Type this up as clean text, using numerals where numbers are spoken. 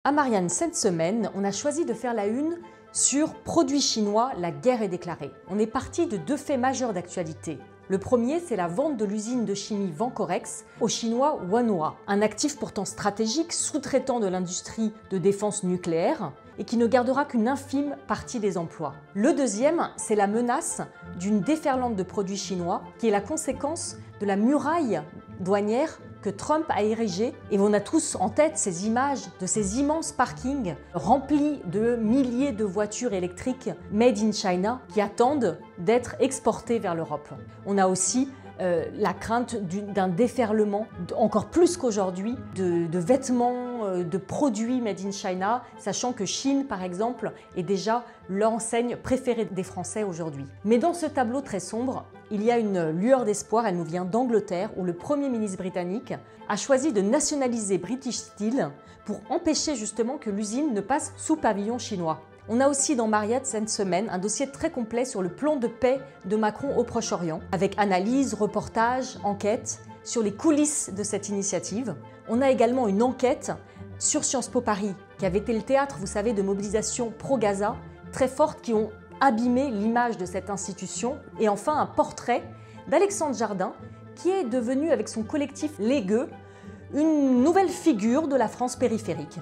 À Marianne, cette semaine, on a choisi de faire la une sur produits chinois, la guerre est déclarée. On est parti de deux faits majeurs d'actualité. Le premier, c'est la vente de l'usine de chimie Vancorex au chinois Wanhua, un actif pourtant stratégique, sous-traitant de l'industrie de défense nucléaire et qui ne gardera qu'une infime partie des emplois. Le deuxième, c'est la menace d'une déferlante de produits chinois qui est la conséquence de la muraille douanière que Trump a érigée. Et on a tous en tête ces images de ces immenses parkings remplis de milliers de voitures électriques made in China qui attendent d'être exportées vers l'Europe. On a aussi la crainte d'un déferlement, encore plus qu'aujourd'hui, de vêtements, de produits made in China, sachant que Chine, par exemple, est déjà l'enseigne préférée des Français aujourd'hui. Mais dans ce tableau très sombre, il y a une lueur d'espoir, elle nous vient d'Angleterre, où le Premier ministre britannique a choisi de nationaliser British Steel pour empêcher justement que l'usine ne passe sous pavillon chinois. On a aussi dans Marianne cette semaine un dossier très complet sur le plan de paix de Macron au Proche-Orient, avec analyse, reportage, enquête sur les coulisses de cette initiative. On a également une enquête sur Sciences Po Paris, qui avait été le théâtre, vous savez, de mobilisations pro-Gaza très fortes qui ont abîmé l'image de cette institution. Et enfin, un portrait d'Alexandre Jardin, qui est devenu, avec son collectif Les Gueux, une nouvelle figure de la France périphérique.